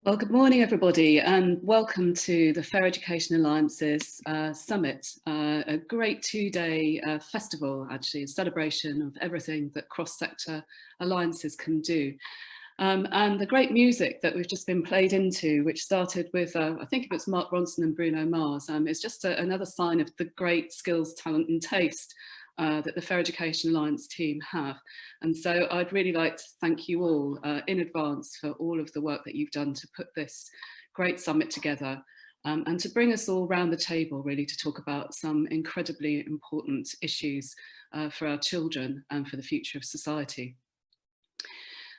Well, good morning, everybody, and welcome to the Fair Education Alliance's Summit, a great two-day festival, actually, a celebration of everything that cross-sector alliances can do. And the great music that we've just been played into, which started with, I think it was Mark Ronson and Bruno Mars, is just another sign of the great skills, talent and taste that the Fair Education Alliance team have. And so I'd really like to thank you all in advance for all of the work that you've done to put this great summit together and to bring us all round the table really to talk about some incredibly important issues for our children and for the future of society.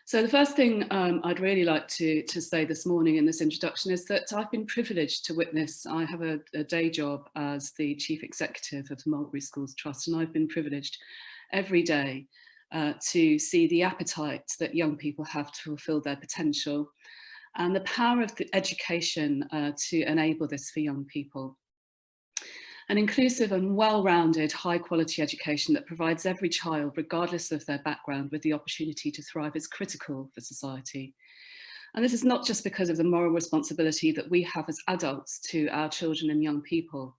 So the first thing I'd really like to say this morning in this introduction is that I've been privileged to witness. I have a day job as the Chief Executive of the Mulberry Schools Trust, and I've been privileged every day to see the appetite that young people have to fulfil their potential and the power of the education to enable this for young people. An inclusive and well-rounded, high-quality education that provides every child, regardless of their background, with the opportunity to thrive is critical for society. And this is not just because of the moral responsibility that we have as adults to our children and young people,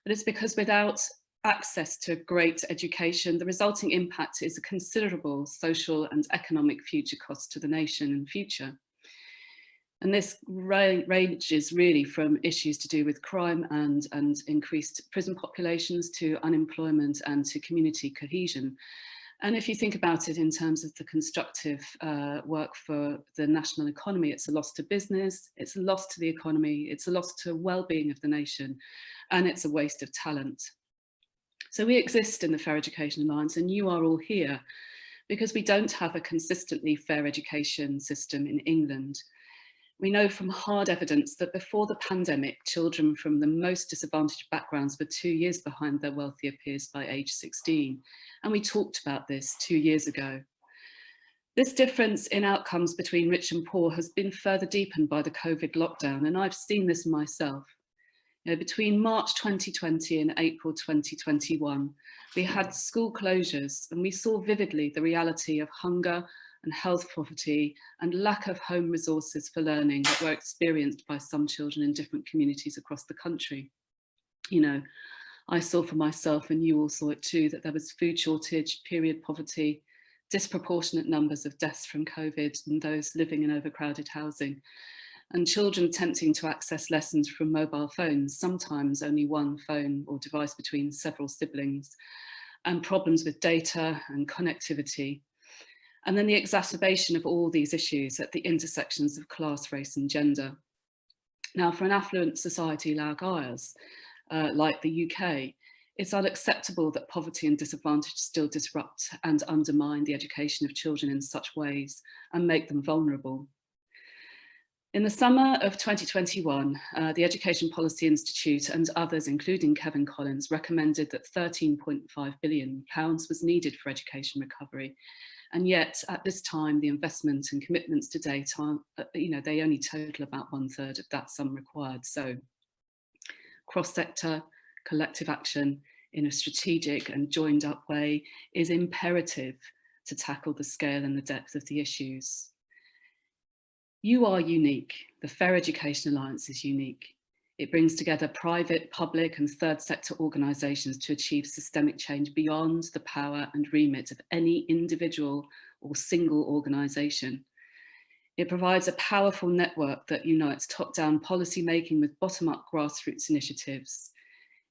but it's because without access to great education, the resulting impact is a considerable social and economic future cost to the nation and future. And this ranges really from issues to do with crime and increased prison populations to unemployment and to community cohesion. And if you think about it in terms of the constructive work for the national economy, it's a loss to business, it's a loss to the economy, it's a loss to well-being of the nation, and it's a waste of talent. So we exist in the Fair Education Alliance, and you are all here because we don't have a consistently fair education system in England. We know from hard evidence that before the pandemic, children from the most disadvantaged backgrounds were 2 years behind their wealthier peers by age 16. And we talked about this 2 years ago. This difference in outcomes between rich and poor has been further deepened by the COVID lockdown, and I've seen this myself. Between March 2020 and April 2021, we had school closures, and we saw vividly the reality of hunger and health poverty and lack of home resources for learning that were experienced by some children in different communities across the country. I saw for myself, and you all saw it too, that there was food shortage, period poverty, disproportionate numbers of deaths from COVID and those living in overcrowded housing, and children attempting to access lessons from mobile phones, sometimes only one phone or device between several siblings, and problems with data and connectivity. And then the exacerbation of all these issues at the intersections of class, race and gender. Now, for an affluent society like ours, like the UK, it's unacceptable that poverty and disadvantage still disrupt and undermine the education of children in such ways and make them vulnerable. In the summer of 2021, the Education Policy Institute and others, including Kevin Collins, recommended that £13.5 billion was needed for education recovery. And yet, at this time, the investment and commitments to date are, they only total about 1/3 of that sum required. So cross-sector, collective action in a strategic and joined up way is imperative to tackle the scale and the depth of the issues. You are unique. The Fair Education Alliance is unique. It brings together private, public and third sector organisations to achieve systemic change beyond the power and remit of any individual or single organisation. It provides a powerful network that unites top-down policy making with bottom-up grassroots initiatives.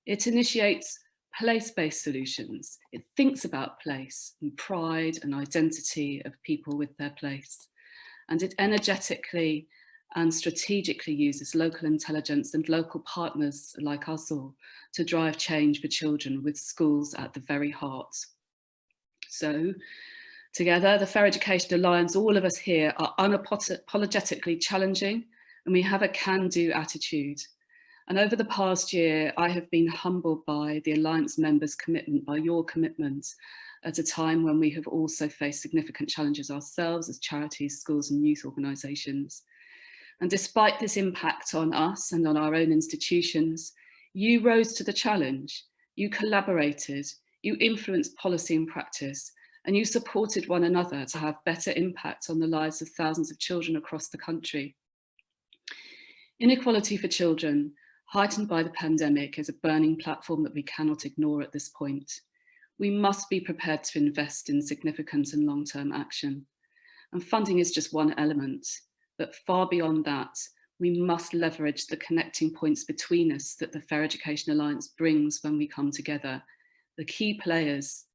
It initiates place-based solutions. It thinks about place and pride and identity of people with their place. And it energetically and strategically uses local intelligence and local partners like us all to drive change for children with schools at the very heart. So together, the Fair Education Alliance, all of us here are unapologetically challenging, and we have a can-do attitude. And over the past year, I have been humbled by the Alliance members' commitment, by your commitment, at a time when we have also faced significant challenges ourselves as charities, schools and youth organisations. And despite this impact on us and on our own institutions, you rose to the challenge, you collaborated, you influenced policy and practice, and you supported one another to have better impact on the lives of thousands of children across the country. Inequality for children, heightened by the pandemic, is a burning platform that we cannot ignore at this point. We must be prepared to invest in significant and long-term action. And funding is just one element, but far beyond that, we must leverage the connecting points between us that the Fair Education Alliance brings when we come together. The key players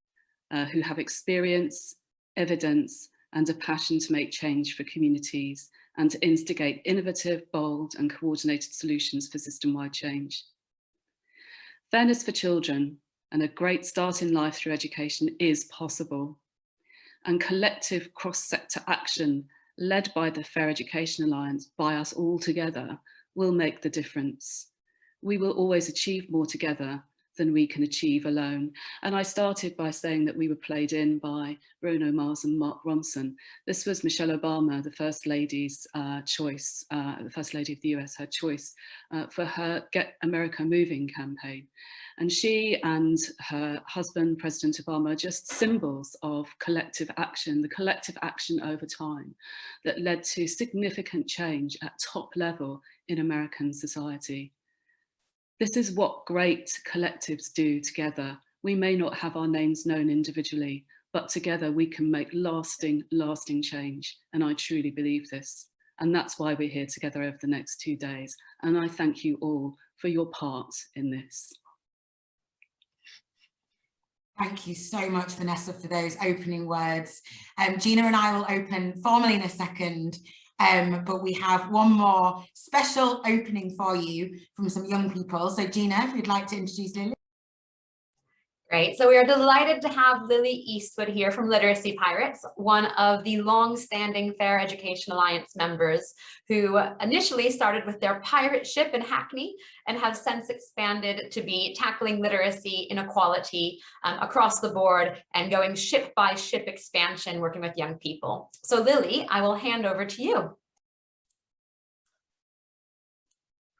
who have experience, evidence, and a passion to make change for communities and to instigate innovative, bold, and coordinated solutions for system-wide change. Fairness for children and a great start in life through education is possible. And collective cross-sector action led by the Fair Education Alliance, by us all together, will make the difference. We will always achieve more together than we can achieve alone. And I started by saying that we were played in by Bruno Mars and Mark Ronson. This was Michelle Obama, the First Lady's choice, the First Lady of the US, her choice for her Get America Moving campaign. And she and her husband, President Obama, are just symbols of collective action, the collective action over time that led to significant change at top level in American society. This is what great collectives do together. We may not have our names known individually, but together we can make lasting, lasting change. And I truly believe this. And that's why we're here together over the next 2 days. And I thank you all for your part in this. Thank you so much, Vanessa, for those opening words. Gina and I will open formally in a second. But we have one more special opening for you from some young people. So Gina, if you'd like to introduce Lily. Great. So we are delighted to have Lily Eastwood here from Literacy Pirates, one of the long-standing Fair Education Alliance members who initially started with their pirate ship in Hackney and have since expanded to be tackling literacy inequality across the board and going ship by ship expansion, working with young people. So Lily, I will hand over to you.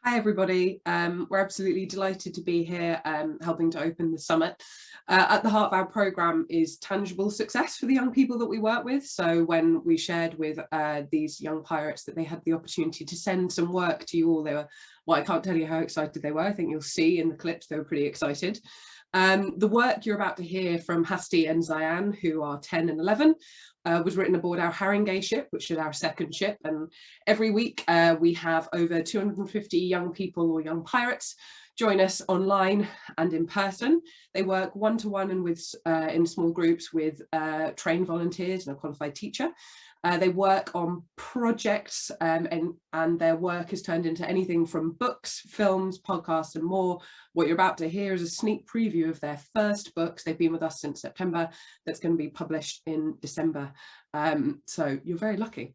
Hi everybody, we're absolutely delighted to be here helping to open the summit. At the heart of our programme is tangible success for the young people that we work with. So when we shared with these young pirates that they had the opportunity to send some work to you all, they were, well, I can't tell you how excited they were. I think you'll see in the clips they were pretty excited. The work you're about to hear from Hasti and Zayan, who are 10 and 11, was written aboard our Haringey ship, which is our second ship. And every week we have over 250 young people or young pirates join us online and in person. They work one-to-one and with in small groups with trained volunteers and a qualified teacher. They work on projects and their work is turned into anything from books, films, podcasts and more. What you're about to hear is a sneak preview of their first books. They've been with us since September. That's going to be published in December. So you're very lucky.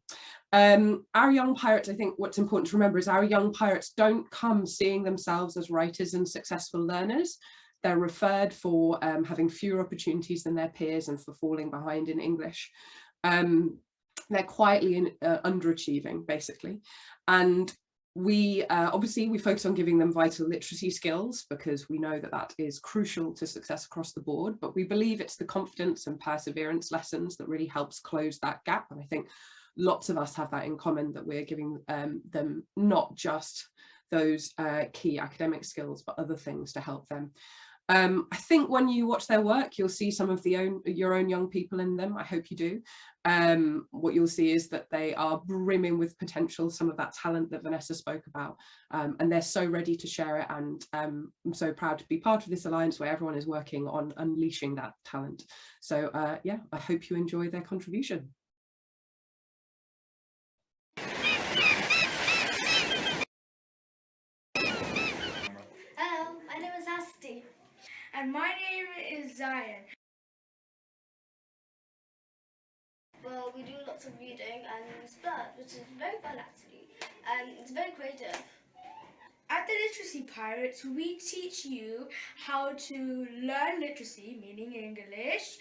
Our young pirates, I think what's important to remember is our young pirates don't come seeing themselves as writers and successful learners. They're referred for having fewer opportunities than their peers and for falling behind in English. They're quietly underachieving, basically. And we obviously we focus on giving them vital literacy skills because we know that that is crucial to success across the board, but we believe it's the confidence and perseverance lessons that really helps close that gap. And I think lots of us have that in common, that we're giving them not just those key academic skills, but other things to help them. I think when you watch their work, you'll see some of your own young people in them. I hope you do. What you'll see is that they are brimming with potential, some of that talent that Vanessa spoke about, and they're so ready to share it. And I'm so proud to be part of this alliance where everyone is working on unleashing that talent. So yeah, I hope you enjoy their contribution. Hello, my name is Asti. And my name is Zion. Well, we do lots of reading and we splurge, which is very fun actually. And it's very creative. At the Literacy Pirates, we teach you how to learn literacy, meaning English.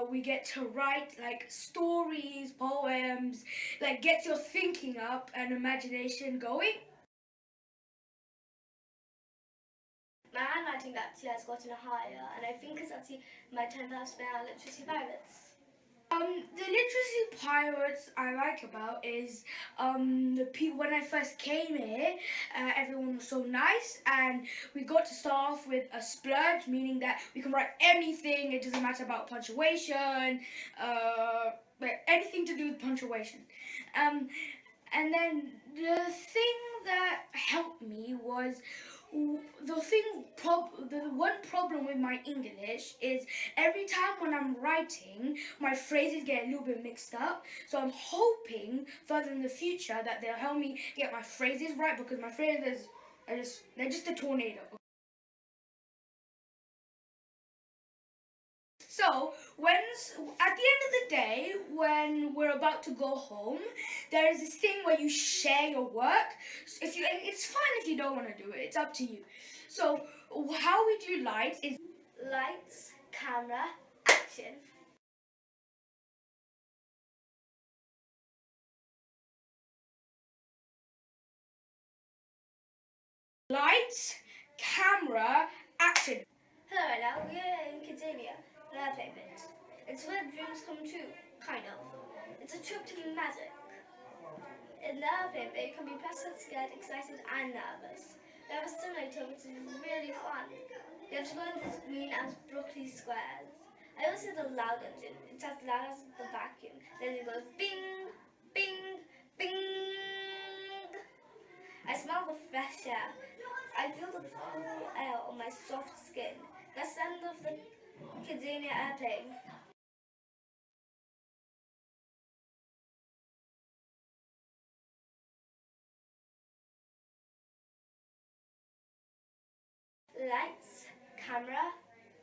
We get to write like stories, poems, like get your thinking up and imagination going. My handwriting actually has gotten higher, and I think it's actually my 10th house now at Literacy Pirates. The literacy pirates I like about is the people. When I first came here, everyone was so nice, and we got to start off with a splurge, meaning that we can write anything. It doesn't matter about punctuation, anything to do with punctuation. And then the thing that helped me was the one problem with my English is every time when I'm writing, my phrases get a little bit mixed up. So I'm hoping further in the future that they'll help me get my phrases right, because my phrases they're just a tornado. So at the end of the day, when we're about to go home, there is this thing where you share your work. It's fine if you don't want to do it. It's up to you. So how we do lights is lights, camera, action. Lights, camera, action. Hello, right now we're in Kidzania, the airplane bit. It's where dreams come true, kind of. It's a trip to magic. In the airplane bit, you can be pleasant, scared, excited, and nervous. They have a simulator which is really fun. You have to go into this green as broccoli squares. I also see the loud engine. It's as loud as the vacuum. Then it goes bing, bing, bing. I smell the fresh air. I feel the cool air on my soft skin. The sound of the Kidzania airplane. Lights, camera,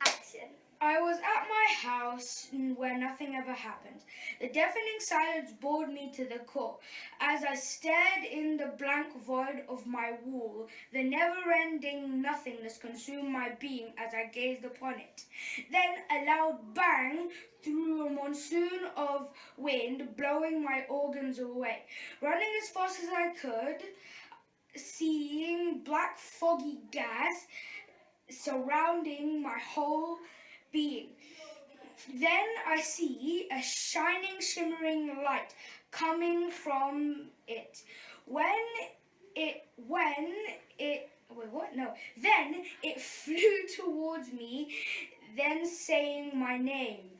action. I was at my house where nothing ever happened. The deafening silence bored me to the core. As I stared in the blank void of my wall, the never-ending nothingness consumed my being as I gazed upon it. Then a loud bang through a monsoon of wind, blowing my organs away. Running as fast as I could, seeing black foggy gas surrounding my whole being. Then I see a shining, shimmering light coming from it. Then it flew towards me, then saying my name.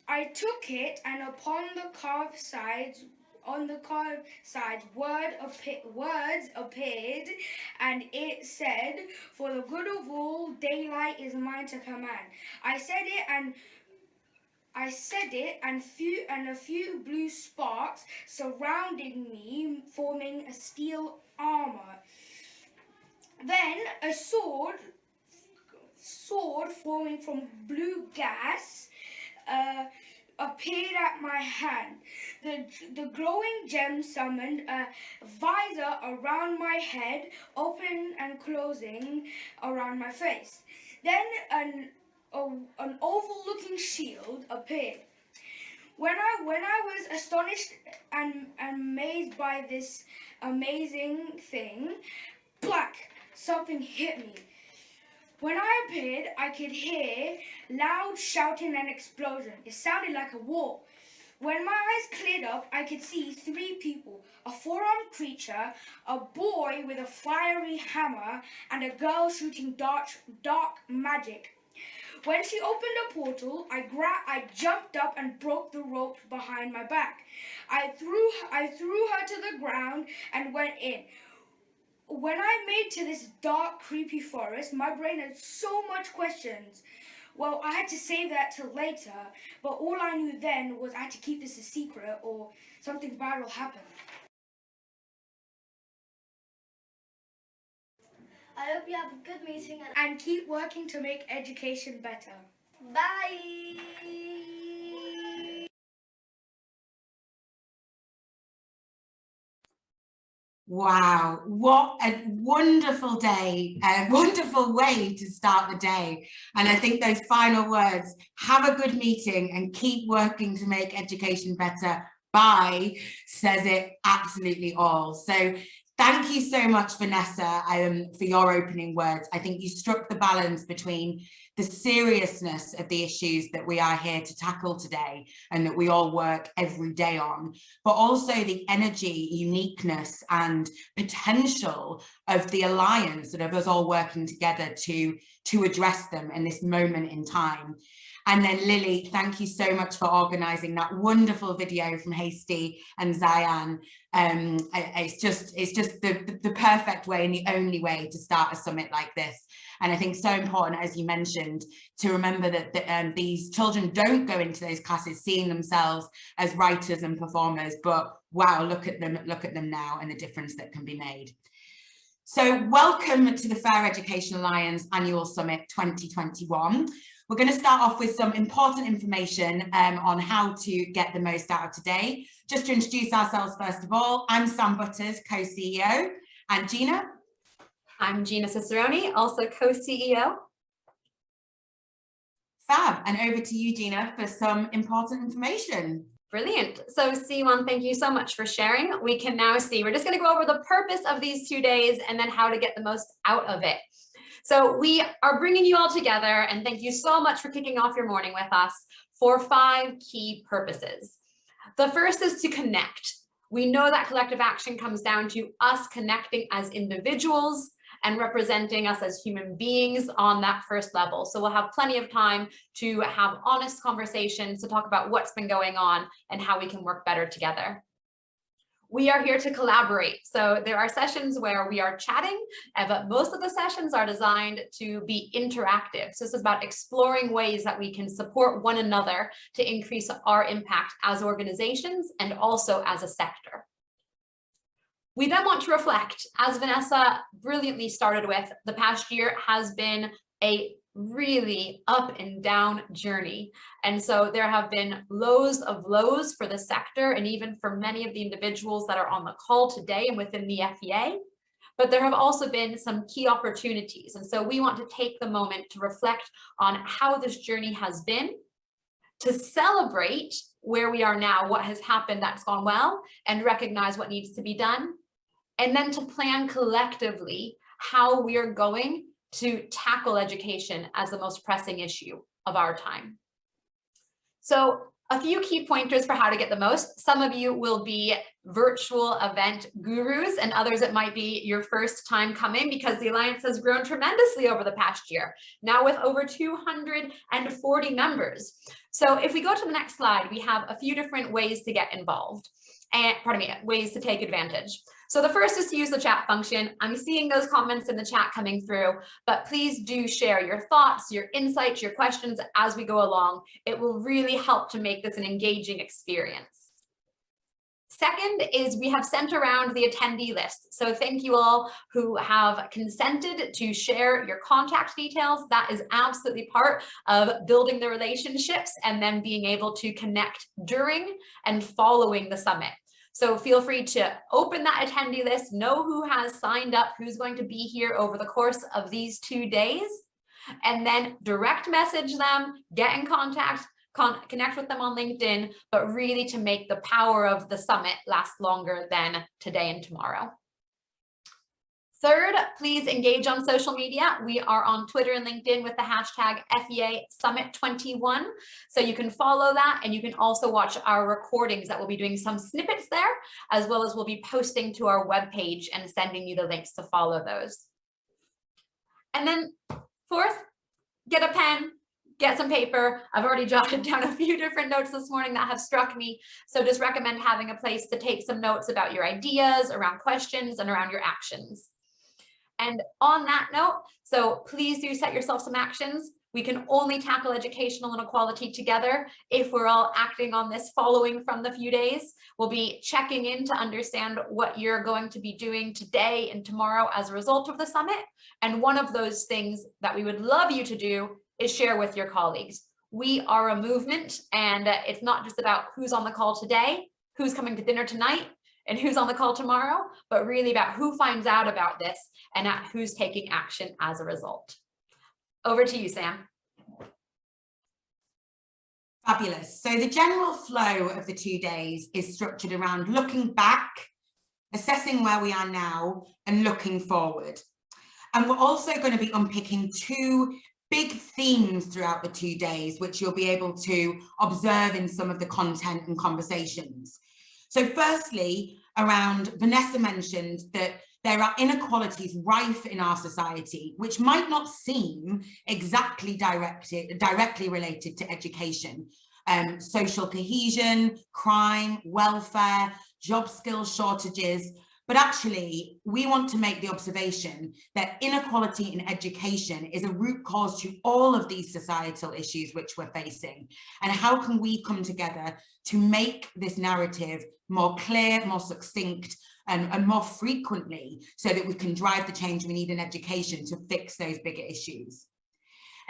I took it, and upon the carved sides, words appeared, and it said, "For the good of all, daylight is mine to command." I said it, and a few blue sparks surrounding me, forming a steel armor. Then a sword forming from blue gas appeared at my hand. The glowing gem summoned a visor around my head, open and closing around my face. Then an oval-looking shield appeared. When I was astonished and amazed by this amazing thing, black, something hit me. When I appeared, I could hear loud shouting and explosion. It sounded like a war. When my eyes cleared up, I could see 3 people, a 4-armed creature, a boy with a fiery hammer, and a girl shooting dark magic. When she opened a portal, I jumped up and broke the rope behind my back. I threw her to the ground and went in. When I made to this dark, creepy forest, my brain had so much questions. Well, I had to save that till later, but all I knew then was I had to keep this a secret or something bad will happen. I hope you have a good meeting and keep working to make education better. Bye! Wow, what a wonderful day, a wonderful way to start the day. And I think those final words, have a good meeting and keep working to make education better, bye, says it absolutely all. So Thank you so much, Vanessa, for your opening words. I think you struck the balance between the seriousness of the issues that we are here to tackle today and that we all work every day on, but also the energy, uniqueness and potential of the alliance and of us all working together to address them in this moment in time. And then Lily, thank you so much for organising that wonderful video from Hasty and Zayan. It's just the perfect way and the only way to start a summit like this. And I think so important, as you mentioned, to remember that these children don't go into those classes seeing themselves as writers and performers, but wow, look at them now and the difference that can be made. So welcome to the Fair Education Alliance Annual Summit 2021. We're going to start off with some important information on how to get the most out of today. Just to introduce ourselves first of all, I'm Sam Butters, co-CEO, and Gina? I'm Gina Cicerone, also co-CEO. Fab, and over to you, Gina, for some important information. Brilliant. So Siwan, thank you so much for sharing. We can now see, we're just going to go over the purpose of these 2 days and then how to get the most out of it. So we are bringing you all together, and thank you so much for kicking off your morning with us, for 5 key purposes. The first is to connect. We know that collective action comes down to us connecting as individuals and representing us as human beings on that first level. So we'll have plenty of time to have honest conversations, to talk about what's been going on and how we can work better together. We are here to collaborate. So there are sessions where we are chatting, but most of the sessions are designed to be interactive. So this is about exploring ways that we can support one another to increase our impact as organizations and also as a sector. We then want to reflect, as Vanessa brilliantly started with, the past year has been a really up and down journey. And so there have been lows of lows for the sector and even for many of the individuals that are on the call today and within the FEA. But there have also been some key opportunities. And so we want to take the moment to reflect on how this journey has been, to celebrate where we are now, what has happened that's gone well, and recognize what needs to be done. And then to plan collectively how we are going to tackle education as the most pressing issue of our time. So a few key pointers for how to get the most. Some of you will be virtual event gurus, and others it might be your first time coming, because the Alliance has grown tremendously over the past year, now with over 240 members. So if we go to the next slide, we have a few different ways to get involved, and ways to take advantage. So the first is to use the chat function. I'm seeing those comments in the chat coming through, but please do share your thoughts, your insights, your questions as we go along. It will really help to make this an engaging experience. Second is we have sent around the attendee list. So thank you all who have consented to share your contact details. That is absolutely part of building the relationships and then being able to connect during and following the summit. So feel free to open that attendee list, know who has signed up, who's going to be here over the course of these 2 days, and then direct message them, get in contact, connect with them on LinkedIn, but really to make the power of the summit last longer than today and tomorrow. Third, please engage on social media. We are on Twitter and LinkedIn with the hashtag FEA Summit 21. So you can follow that, and you can also watch our recordings that we'll be doing some snippets there, as well as we'll be posting to our webpage and sending you the links to follow those. And then fourth, get a pen, get some paper. I've already jotted down a few different notes this morning that have struck me. So just recommend having a place to take some notes about your ideas, around questions, and around your actions. And on that note, so please do set yourself some actions. We can only tackle educational inequality together if we're all acting on this following from the few days. We'll be checking in to understand what you're going to be doing today and tomorrow as a result of the summit. And one of those things that we would love you to do is share with your colleagues. We are a movement, and it's not just about who's on the call today, who's coming to dinner tonight, and who's on the call tomorrow, but really about who finds out about this and who's taking action as a result. Over to you, Sam. Fabulous. So the general flow of the 2 days is structured around looking back, assessing where we are now and looking forward. And we're also going to be unpicking two big themes throughout the 2 days, which you'll be able to observe in some of the content and conversations. So firstly, around, Vanessa mentioned that there are inequalities rife in our society, which might not seem exactly directly related to education. Social cohesion, crime, welfare, job skills shortages. But actually, we want to make the observation that inequality in education is a root cause to all of these societal issues which we're facing. And how can we come together to make this narrative more clear, more succinct, and more frequently, so that we can drive the change we need in education to fix those bigger issues.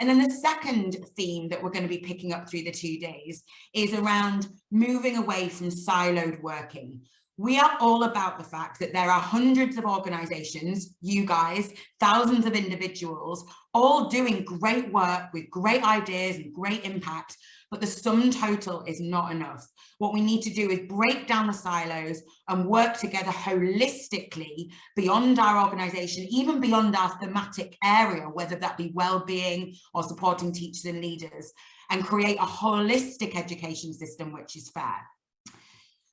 And then the second theme that we're going to be picking up through the 2 days is around moving away from siloed working. We are all about the fact that there are hundreds of organizations, you guys, thousands of individuals, all doing great work with great ideas and great impact, but the sum total is not enough. What we need to do is break down the silos and work together holistically beyond our organization, even beyond our thematic area, whether that be well-being or supporting teachers and leaders, and create a holistic education system which is fair.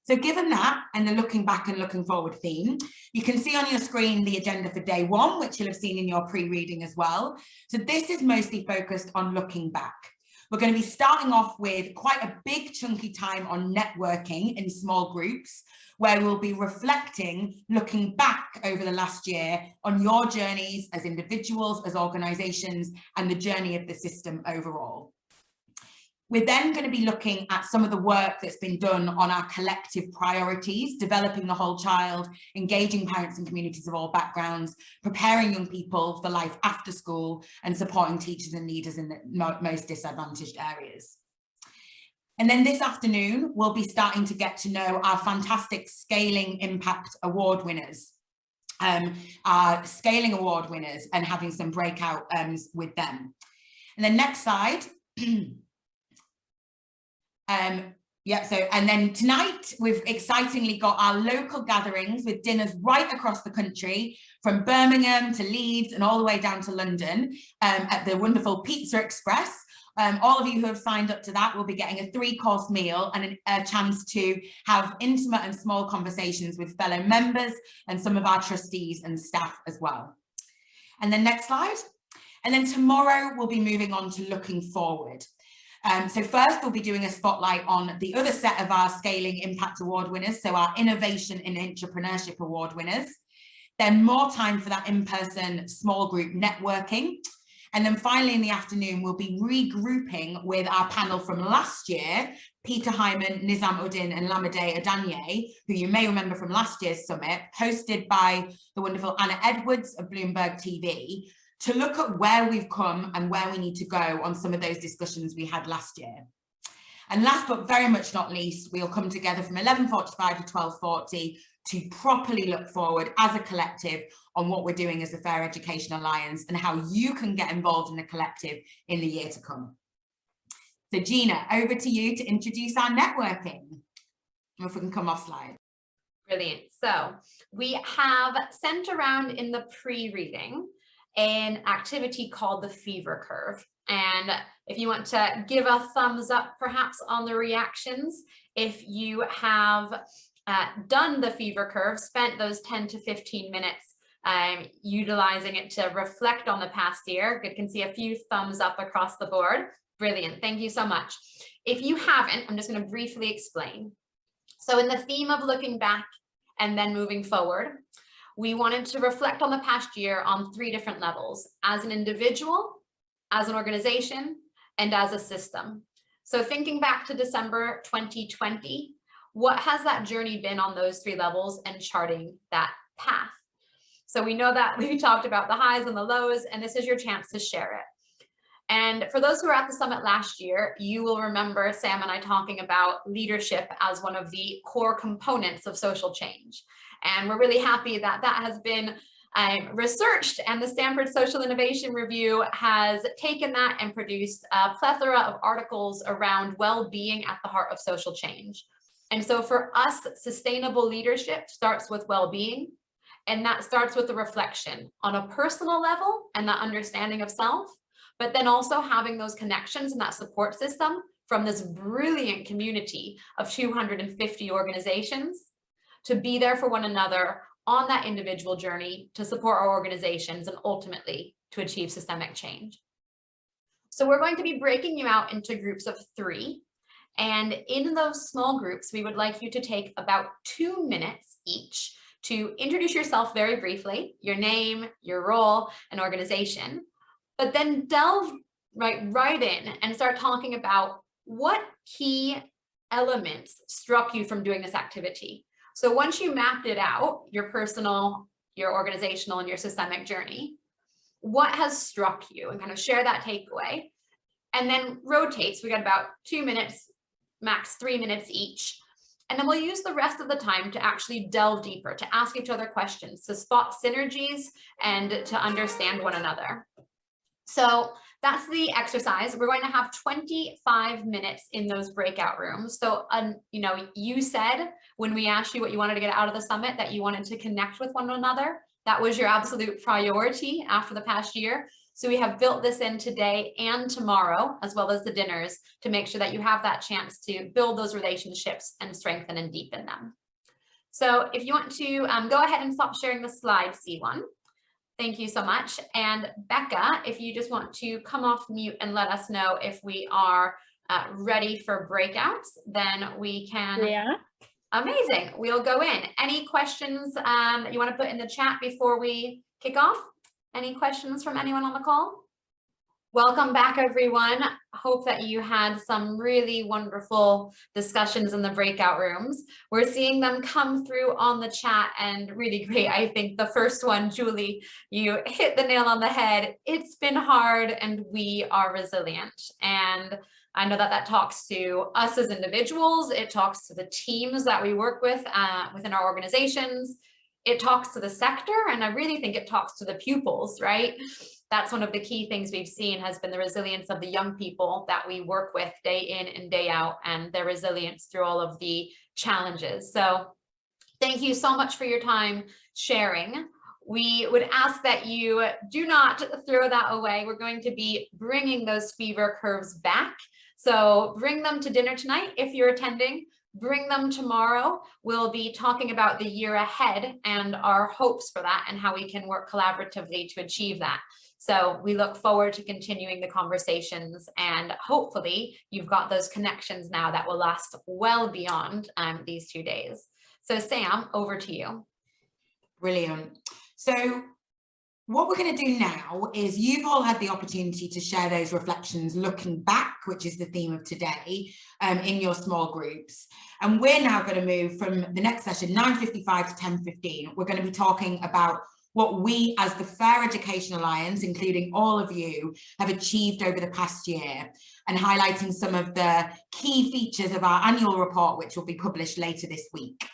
So given that, and the looking back and looking forward theme, you can see on your screen the agenda for day 1, which you'll have seen in your pre-reading as well. So this is mostly focused on looking back. We're going to be starting off with quite a big chunky time on networking in small groups, where we'll be reflecting, looking back over the last year on your journeys as individuals, as organizations, and the journey of the system overall. We're then going to be looking at some of the work that's been done on our collective priorities, developing the whole child, engaging parents and communities of all backgrounds, preparing young people for life after school, and supporting teachers and leaders in the most disadvantaged areas. And then this afternoon, we'll be starting to get to know our fantastic Scaling Impact Award winners, our Scaling Award winners, and having some breakout with them. And then next slide. And then tonight we've excitingly got our local gatherings with dinners right across the country, from Birmingham to Leeds and all the way down to London, at the wonderful Pizza Express. All of you who have signed up to that will be getting a 3-course meal and a chance to have intimate and small conversations with fellow members and some of our trustees and staff as well. And then next slide. And then tomorrow we'll be moving on to looking forward. So first we'll be doing a spotlight on the other set of our Scaling Impact Award winners, so our Innovation in Entrepreneurship Award winners. Then more time for that in-person small group networking. And then finally in the afternoon, we'll be regrouping with our panel from last year, Peter Hyman, Nizam Uddin and Lamide Adanye, who you may remember from last year's summit, hosted by the wonderful Anna Edwards of Bloomberg TV, to look at where we've come and where we need to go on some of those discussions we had last year. And last but very much not least, we'll come together from 11:45 to 12:40 to properly look forward as a collective on what we're doing as the Fair Education Alliance and how you can get involved in the collective in the year to come. So Gina, over to you to introduce our networking. If we can come off slide. Brilliant. So we have sent around in the pre-reading an activity called the fever curve. And if you want to give a thumbs up perhaps on the reactions, if you have done the fever curve, spent those 10 to 15 minutes utilizing it to reflect on the past year, you can see a few thumbs up across the board. Brilliant. Thank you so much. If you haven't, I'm just going to briefly explain. So in the theme of looking back and then moving forward, we wanted to reflect on the past year on 3 different levels: as an individual, as an organization, and as a system. So thinking back to December 2020, what has that journey been on those 3 levels and charting that path? So we know that we talked about the highs and the lows, and this is your chance to share it. And for those who were at the summit last year, you will remember Sam and I talking about leadership as one of the core components of social change. And we're really happy that that has been researched, and the Stanford Social Innovation Review has taken that and produced a plethora of articles around well-being at the heart of social change. And so for us, sustainable leadership starts with well-being, and that starts with the reflection on a personal level and that understanding of self, but then also having those connections and that support system from this brilliant community of 250 organizations to be there for one another on that individual journey to support our organizations and ultimately to achieve systemic change. So we're going to be breaking you out into groups of 3. And in those small groups, we would like you to take about 2 minutes each to introduce yourself very briefly, your name, your role, and organization, but then delve right in and start talking about what key elements struck you from doing this activity. So once you mapped it out, your personal, your organizational, and your systemic journey, what has struck you, and kind of share that takeaway, and then rotate. So we got about 2 minutes, max 3 minutes each. And then we'll use the rest of the time to actually delve deeper, to ask each other questions, to spot synergies, and to understand one another. So that's the exercise. We're going to have 25 minutes in those breakout rooms. So, you know, you said when we asked you what you wanted to get out of the summit that you wanted to connect with one another. That was your absolute priority after the past year. So we have built this in today and tomorrow, as well as the dinners, to make sure that you have that chance to build those relationships and strengthen and deepen them. So if you want to go ahead and stop sharing the slide, C1. Thank you so much. And Becca, if you just want to come off mute and let us know if we are ready for breakouts, then we can. Yeah. Amazing. We'll go in. Any questions that you want to put in the chat before we kick off? Any questions from anyone on the call? Welcome back, everyone. Hope that you had some really wonderful discussions in the breakout rooms. We're seeing them come through on the chat and really great. I think the first one, Julie, you hit the nail on the head. It's been hard and we are resilient. And I know that that talks to us as individuals. It talks to the teams that we work with within our organizations. It talks to the sector, and I really think it talks to the pupils, right? That's one of the key things we've seen has been the resilience of the young people that we work with day in and day out, and their resilience through all of the challenges. So thank you so much for your time sharing. We would ask that you do not throw that away. We're going to be bringing those fever curves back. So bring them to dinner tonight if you're attending. Bring them tomorrow. We'll be talking about the year ahead and our hopes for that and how we can work collaboratively to achieve that. So we look forward to continuing the conversations, and hopefully you've got those connections now that will last well beyond these 2 days. So Sam, over to you. Brilliant. So what we're going to do now is you've all had the opportunity to share those reflections looking back, which is the theme of today, in your small groups. And we're now going to move from the next session, 9:55 to 10:15. We're going to be talking about what we as the Fair Education Alliance, including all of you, have achieved over the past year, and highlighting some of the key features of our annual report, which will be published later this week.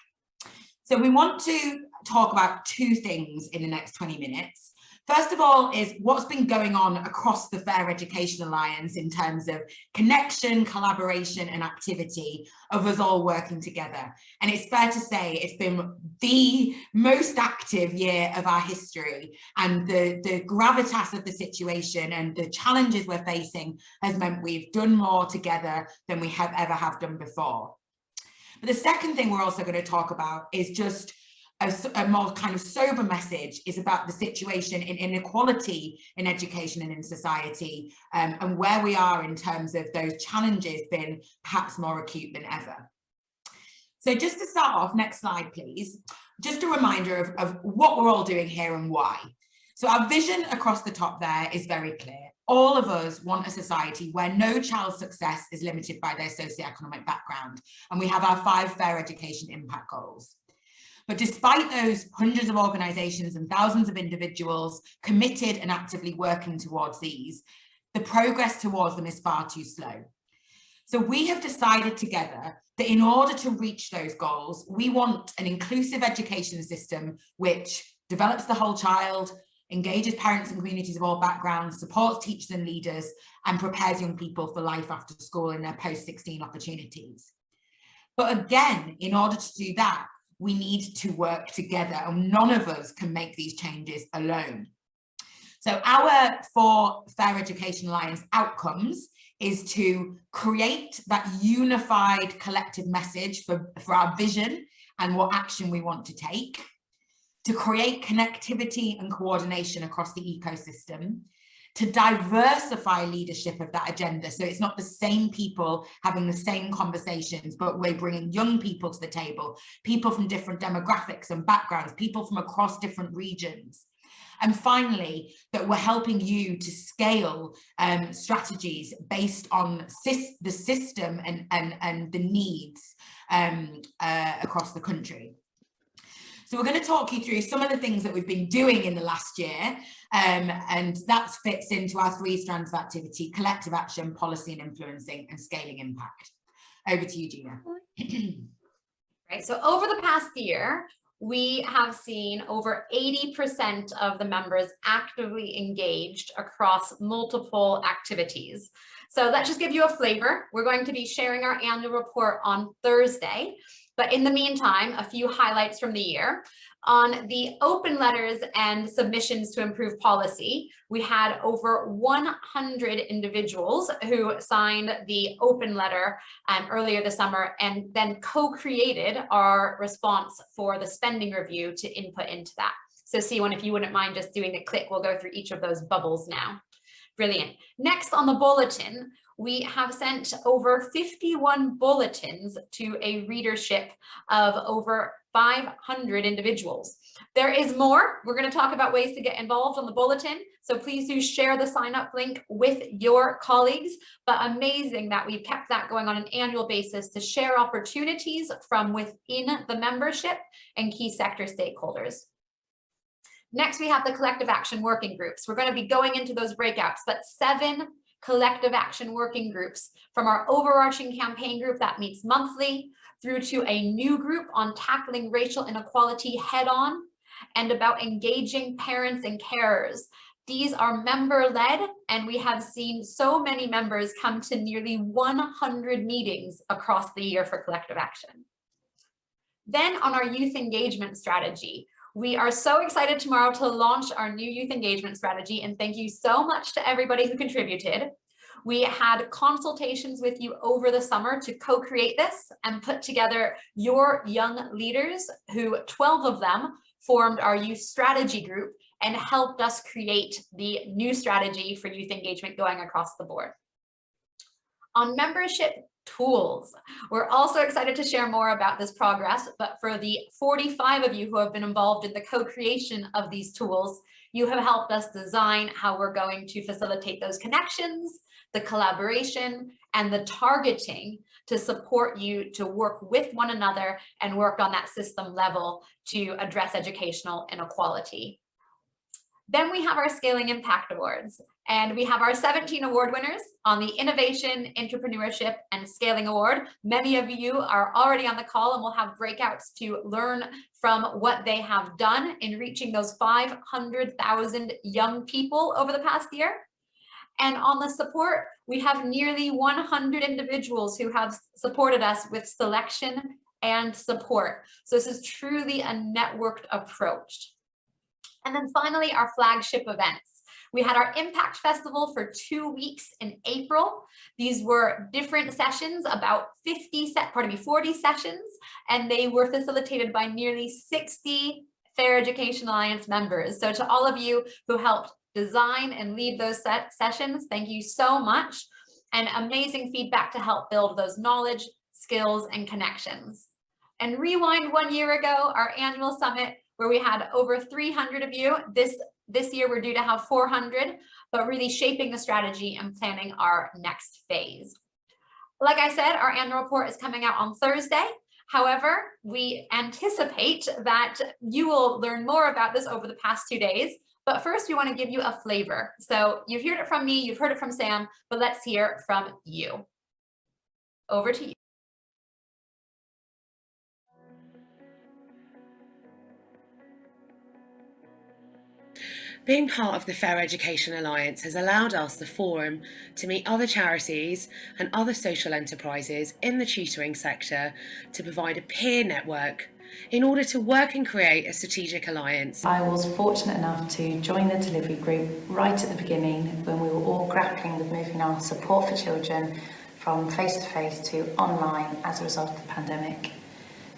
So we want to talk about 2 things in the next 20 minutes. First of all is what's been going on across the Fair Education Alliance in terms of connection, collaboration and activity of us all working together. And it's fair to say it's been the most active year of our history, and the gravitas of the situation and the challenges we're facing has meant we've done more together than we have ever done before. But the second thing we're also going to talk about is just a more kind of sober message is about the situation in inequality in education and in society, and where we are in terms of those challenges being perhaps more acute than ever. So just to start off, next slide, please. Just a reminder of what we're all doing here and why. So our vision across the top there is very clear. All of us want a society where no child's success is limited by their socioeconomic background. And we have our 5 fair education impact goals. But despite those hundreds of organisations and thousands of individuals committed and actively working towards these, the progress towards them is far too slow. So we have decided together that in order to reach those goals, we want an inclusive education system which develops the whole child, engages parents and communities of all backgrounds, supports teachers and leaders, and prepares young people for life after school and their post-16 opportunities. But again, in order to do that, we need to work together, and none of us can make these changes alone. So our 4 Fair Education Alliance outcomes is to create that unified collective message for our vision and what action we want to take, to create connectivity and coordination across the ecosystem, to diversify leadership of that agenda. So it's not the same people having the same conversations, but we're bringing young people to the table, people from different demographics and backgrounds, people from across different regions. And finally, that we're helping you to scale strategies based on the system and the needs across the country. So we're going to talk you through some of the things that we've been doing in the last year, and that fits into our 3 strands of activity: collective action, policy and influencing, and scaling impact. Over to you, Gina. Right, so over the past year, we have seen over 80% of the members actively engaged across multiple activities. So let's just give you a flavor. We're going to be sharing our annual report on Thursday. But in the meantime, a few highlights from the year. On the open letters and submissions to improve policy, we had over 100 individuals who signed the open letter earlier this summer, and then co-created our response for the spending review to input into that. So C1, if you wouldn't mind just doing a click, we'll go through each of those bubbles now. Brilliant. Next on the bulletin, we have sent over 51 bulletins to a readership of over 500 individuals. There is more. We're going to talk about ways to get involved on the bulletin. So please do share the sign up link with your colleagues. But amazing that we've kept that going on an annual basis to share opportunities from within the membership and key sector stakeholders. Next, we have the collective action working groups. We're going to be going into those breakouts, but 7 collective action working groups, from our overarching campaign group that meets monthly through to a new group on tackling racial inequality head on and about engaging parents and carers. These are member led, and we have seen so many members come to nearly 100 meetings across the year for collective action. Then on our youth engagement strategy, we are so excited tomorrow to launch our new youth engagement strategy, and thank you so much to everybody who contributed. We had consultations with you over the summer to co-create this and put together your young leaders, who 12 of them formed our youth strategy group and helped us create the new strategy for youth engagement going across the board. On membership tools, we're also excited to share more about this progress, but for the 45 of you who have been involved in the co-creation of these tools, you have helped us design how we're going to facilitate those connections, the collaboration, and the targeting to support you to work with one another and work on that system level to address educational inequality. Then we have our Scaling Impact Awards, and we have our 17 award winners on the Innovation, Entrepreneurship, and Scaling Award. Many of you are already on the call, and we'll have breakouts to learn from what they have done in reaching those 500,000 young people over the past year. And on the support, we have nearly 100 individuals who have supported us with selection and support. So this is truly a networked approach. And then finally, our flagship events. We had our Impact Festival for 2 weeks in April. These were different sessions, about 40 sessions, and they were facilitated by nearly 60 Fair Education Alliance members. So to all of you who helped design and lead those sessions, thank you so much, and amazing feedback to help build those knowledge, skills, and connections. And rewind 1 year ago, our annual summit, where we had over 300 of you. This year we're due to have 400, but really shaping the strategy and planning our next phase. Like I said, our annual report is coming out on Thursday. However, we anticipate that you will learn more about this over the past 2 days. But first, we want to give you a flavor. So you've heard it from me, you've heard it from Sam, but let's hear from you. Over to you. Being part of the Fair Education Alliance has allowed us the forum to meet other charities and other social enterprises in the tutoring sector to provide a peer network in order to work and create a strategic alliance. I was fortunate enough to join the delivery group right at the beginning when we were all grappling with moving our support for children from face-to-face to online as a result of the pandemic.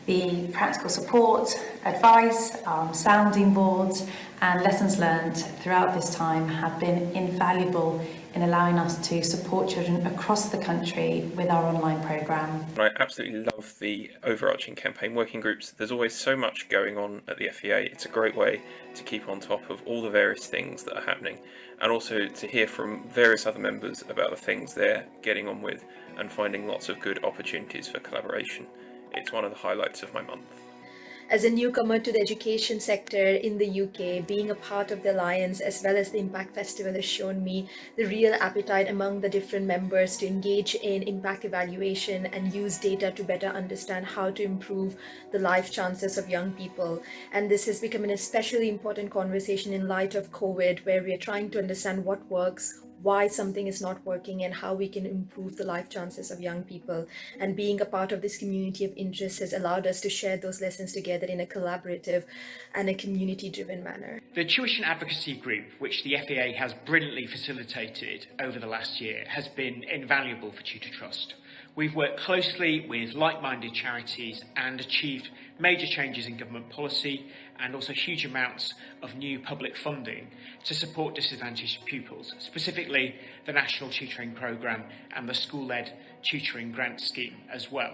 The practical support, advice, sounding boards and lessons learned throughout this time have been invaluable in allowing us to support children across the country with our online programme. I absolutely love the overarching campaign working groups. There's always so much going on at the FEA. It's a great way to keep on top of all the various things that are happening, and also to hear from various other members about the things they're getting on with and finding lots of good opportunities for collaboration. It's one of the highlights of my month. As a newcomer to the education sector in the UK, being a part of the Alliance as well as the Impact Festival has shown me the real appetite among the different members to engage in impact evaluation and use data to better understand how to improve the life chances of young people. And this has become an especially important conversation in light of COVID, where we are trying to understand what works, why something is not working, and how we can improve the life chances of young people. And being a part of this community of interest has allowed us to share those lessons together in a collaborative and a community-driven manner. The tuition advocacy group, which the FEA has brilliantly facilitated over the last year, has been invaluable for Tutor Trust. We've worked closely with like-minded charities and achieved major changes in government policy and also huge amounts of new public funding to support disadvantaged pupils, specifically the National Tutoring Programme and the School-Led Tutoring Grant Scheme as well.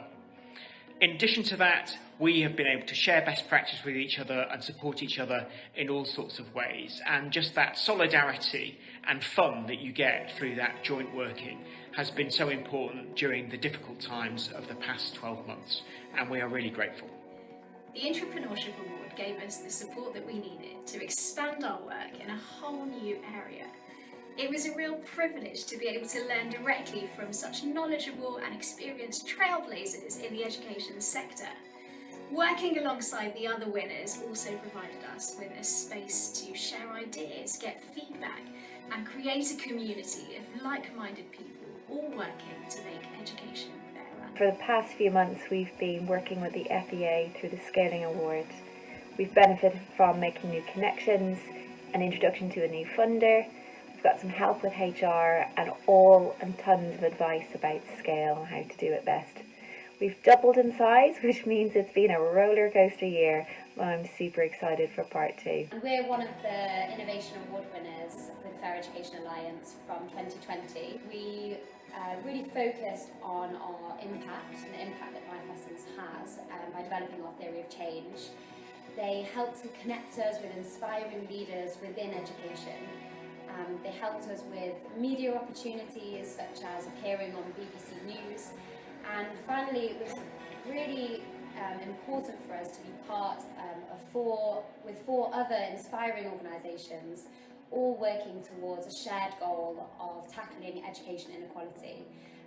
In addition to that, we have been able to share best practice with each other and support each other in all sorts of ways, and just that solidarity and fun that you get through that joint working has been so important during the difficult times of the past 12 months, and we are really grateful. The Entrepreneurship Award gave us the support that we needed to expand our work in a whole new area. It was a real privilege to be able to learn directly from such knowledgeable and experienced trailblazers in the education sector. Working alongside the other winners also provided us with a space to share ideas, get feedback, and create a community of like-minded people all working to make education better. For the past few months, we've been working with the FEA through the Scaling Award. We've benefited from making new connections, an introduction to a new funder. We've got some help with HR and tons of advice about scale and how to do it best. We've doubled in size, which means it's been a roller coaster year. I'm super excited for part 2. We're one of the Innovation Award winners with Fair Education Alliance from 2020. We really focused on our impact and the impact that Manifesto has by developing our theory of change. They helped to connect us with inspiring leaders within education. They helped us with media opportunities such as appearing on BBC News. And finally, it was really important for us to be part of four other inspiring organisations, all working towards a shared goal of tackling education inequality.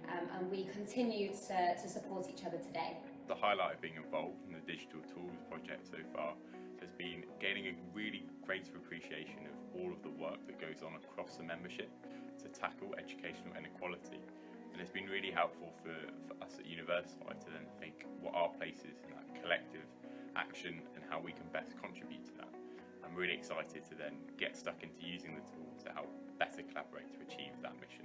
And we continue to support each other today. The highlight of being involved in the Digital Tools project so far has been gaining a really greater appreciation of all of the work that goes on across the membership to tackle educational inequality. And it's been really helpful for us at Universify to then think what our place is in that collective action and how we can best contribute to that. I'm really excited to then get stuck into using the tool to help better collaborate to achieve that mission.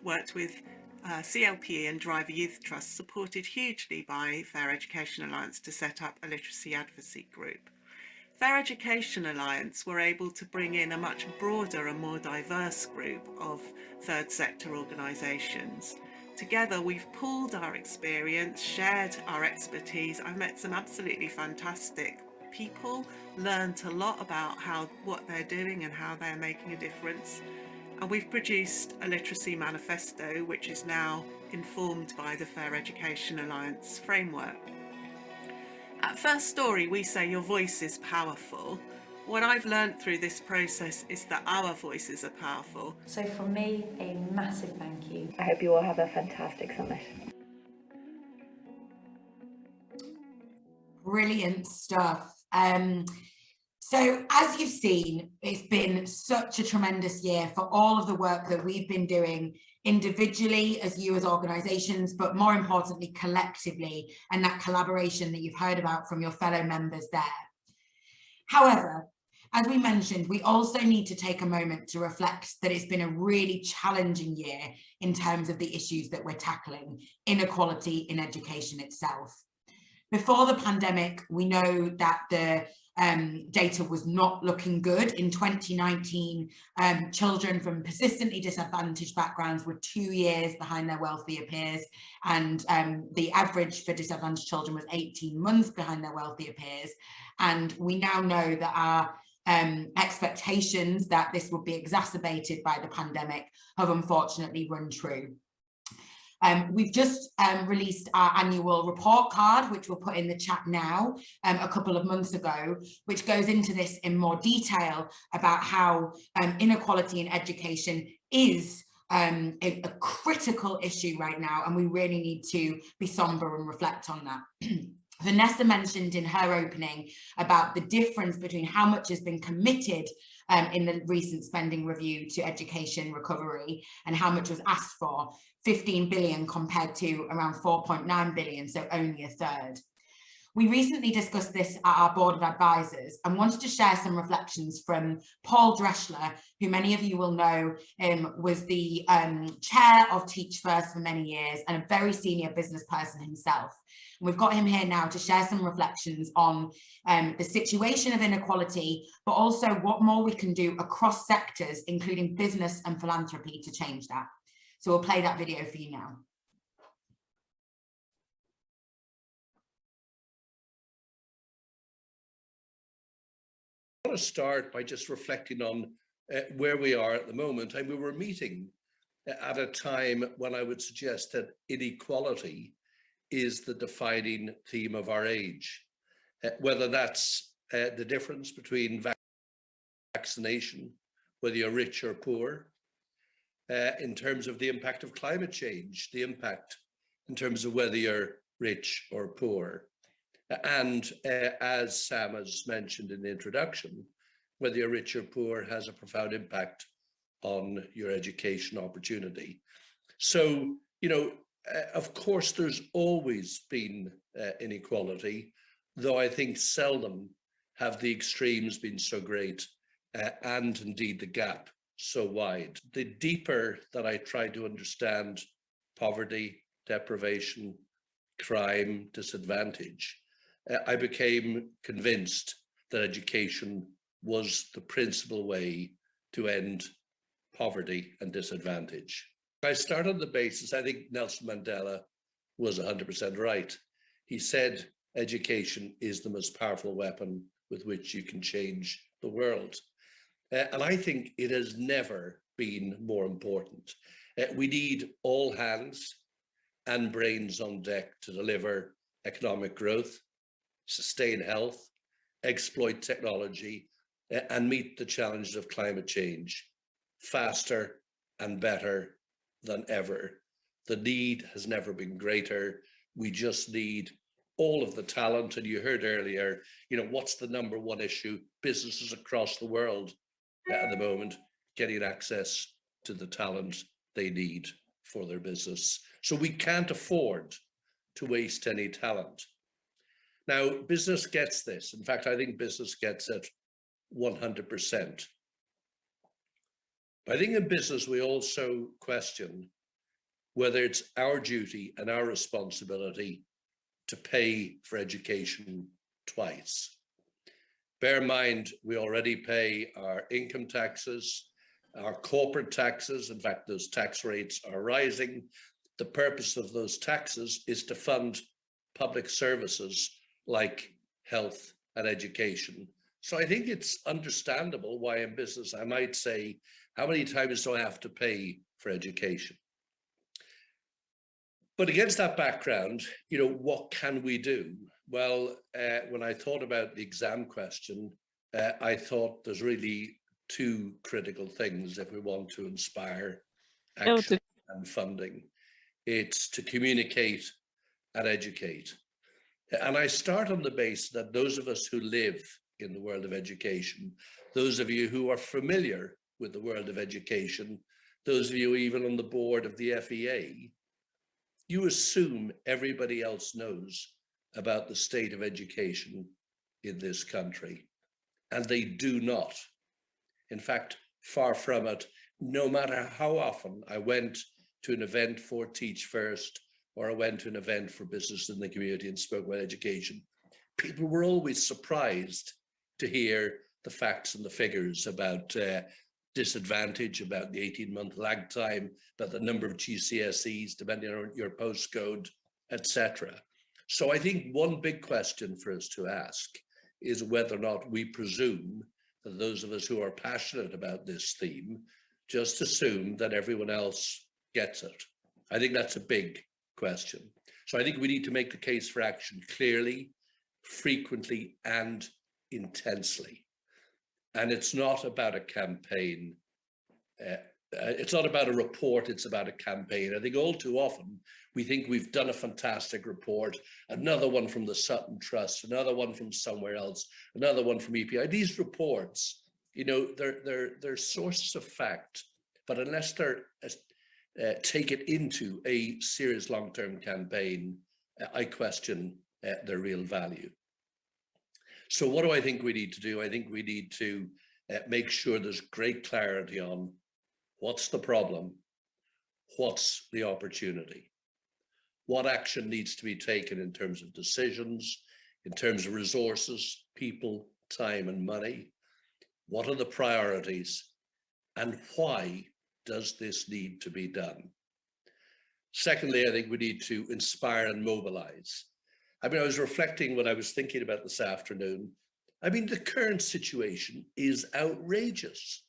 Worked with CLPE and Driver Youth Trust, supported hugely by Fair Education Alliance to set up a literacy advocacy group. Fair Education Alliance were able to bring in a much broader and more diverse group of third sector organisations. Together we've pooled our experience, shared our expertise. I've met some absolutely fantastic people, learned a lot about what they're doing and how they're making a difference. And we've produced a literacy manifesto, which is now informed by the Fair Education Alliance framework. At First Story, we say your voice is powerful. What I've learned through this process is that our voices are powerful. So from me, a massive thank you. I hope you all have a fantastic summit. Brilliant stuff. So as you've seen, it's been such a tremendous year for all of the work that we've been doing individually as you as organisations, but more importantly, collectively, and that collaboration that you've heard about from your fellow members there. However, as we mentioned, we also need to take a moment to reflect that it's been a really challenging year in terms of the issues that we're tackling, inequality in education itself. Before the pandemic, we know that the data was not looking good. In 2019, children from persistently disadvantaged backgrounds were 2 years behind their wealthier peers, and the average for disadvantaged children was 18 months behind their wealthier peers. And we now know that our expectations that this would be exacerbated by the pandemic have unfortunately run true. We've just released our annual report card, which we'll put in the chat now, a couple of months ago, which goes into this in more detail about how inequality in education is a critical issue right now, and we really need to be somber and reflect on that. Vanessa mentioned in her opening about the difference between how much has been committed in the recent spending review to education recovery and how much was asked for, 15 billion compared to around 4.9 billion, so only a third. We recently discussed this at our board of advisors and wanted to share some reflections from Paul Dreschler, who many of you will know was the chair of Teach First for many years and a very senior business person himself. And we've got him here now to share some reflections on the situation of inequality, but also what more we can do across sectors, including business and philanthropy, to change that. So we'll play that video for you now. I want to start by just reflecting on where we are at the moment. And we were meeting at a time when I would suggest that inequality is the defining theme of our age, whether that's the difference between vaccination, whether you're rich or poor, in terms of the impact of climate change, the impact in terms of whether you're rich or poor. And as Sam has mentioned in the introduction, whether you're rich or poor has a profound impact on your education opportunity. So, you know, of course, there's always been inequality, though I think seldom have the extremes been so great and indeed the gap so wide. The deeper that I try to understand poverty, deprivation, crime, disadvantage, I became convinced that education was the principal way to end poverty and disadvantage. I start on the basis, I think Nelson Mandela was 100% right. He said education is the most powerful weapon with which you can change the world. And I think it has never been more important. We need all hands and brains on deck to deliver economic growth, sustain health, exploit technology, and meet the challenges of climate change faster and better than ever. The need has never been greater. We just need all of the talent. And you heard earlier, you know, what's the number one issue? Businesses across the world at the moment getting access to the talent they need for their business. So we can't afford to waste any talent. Now, business gets this. In fact, I think business gets it 100%. I think in business, we also question whether it's our duty and our responsibility to pay for education twice. Bear in mind, we already pay our income taxes, our corporate taxes. In fact, those tax rates are rising. The purpose of those taxes is to fund public services like health and education. So I think it's understandable why in business I might say, how many times do I have to pay for education? But against that background, you know, what can we do? Well, when I thought about the exam question, I thought there's really two critical things if we want to inspire action and funding. It's to communicate and educate. And I start on the basis that those of us who live in the world of education, those of you who are familiar with the world of education, those of you even on the board of the FEA, you assume everybody else knows about the state of education in this country, and they do not. In fact, far from it. No matter how often I went to an event for Teach First, or I went to an event for business in the community and spoke about education, people were always surprised to hear the facts and the figures about disadvantage, about the 18-month lag time, about the number of GCSEs depending on your postcode, etc. So I think one big question for us to ask is whether or not we presume that those of us who are passionate about this theme just assume that everyone else gets it. I think that's a big question. So I think we need to make the case for action clearly, frequently, and intensely. And it's not about a campaign. It's not about a report, it's about a campaign. I think all too often we think we've done a fantastic report, another one from the Sutton Trust, another one from somewhere else, another one from EPI. These reports, you know, they're sources of fact, but unless they're taken into a serious long-term campaign, I question their real value. So what do I think we need to do? I think we need to make sure there's great clarity on what's the problem, what's the opportunity, what action needs to be taken in terms of decisions, in terms of resources, people, time, and money. What are the priorities, and why does this need to be done? Secondly, I think we need to inspire and mobilize. I mean, I was reflecting when I was thinking about this afternoon. I mean, the current situation is outrageous.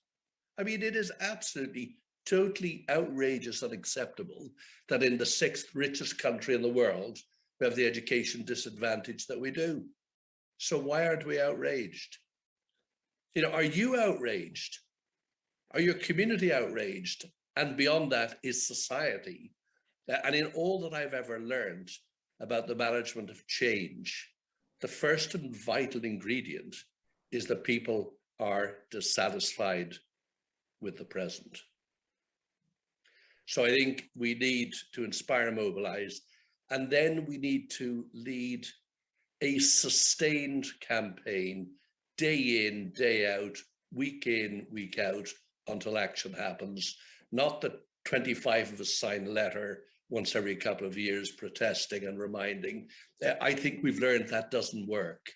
I mean, it is absolutely, totally outrageous, unacceptable that in the 6th richest country in the world, we have the education disadvantage that we do. So why aren't we outraged? You know, are you outraged? Are your community outraged? And beyond that, is society? And in all that I've ever learned about the management of change, the first and vital ingredient is that people are dissatisfied with the present. So I think we need to inspire and mobilize, and then we need to lead a sustained campaign day in, day out, week in, week out, until action happens. Not that 25 of us sign a letter once every couple of years protesting and reminding. I think we've learned that doesn't work.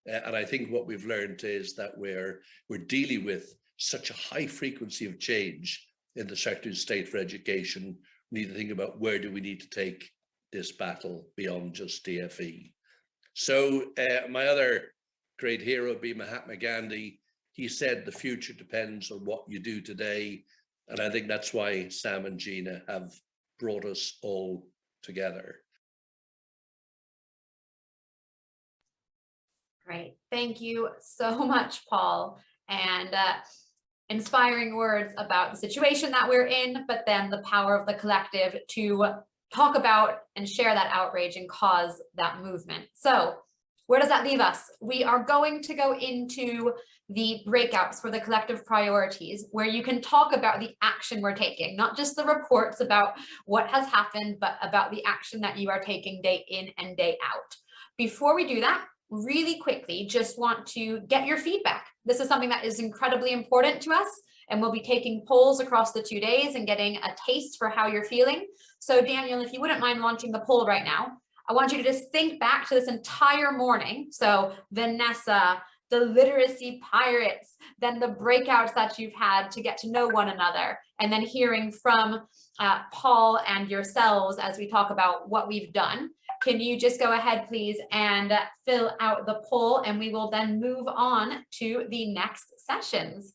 And I think what we've learned is that we're dealing with such a high frequency of change in the Secretary of State for Education. We need to think about where do we need to take this battle beyond just DFE. So my other great hero would be Mahatma Gandhi. He said the future depends on what you do today. And I think that's why Sam and Gina have brought us all together. Great. Thank you so much, Paul. And inspiring words about the situation that we're in, but then the power of the collective to talk about and share that outrage and cause that movement. So where does that leave us? We are going to go into the breakouts for the collective priorities, where you can talk about the action we're taking, not just the reports about what has happened, but about the action that you are taking day in and day out. Before we do that, really quickly, just want to get your feedback. This is something that is incredibly important to us, and we'll be taking polls across the 2 days and getting a taste for how you're feeling. So Daniel, if you wouldn't mind launching the poll right now, I want you to just think back to this entire morning. So Vanessa, the literacy pirates, then the breakouts that you've had to get to know one another, and then hearing from Paul and yourselves as we talk about what we've done. Can you just go ahead, please, and fill out the poll, and we will then move on to the next sessions.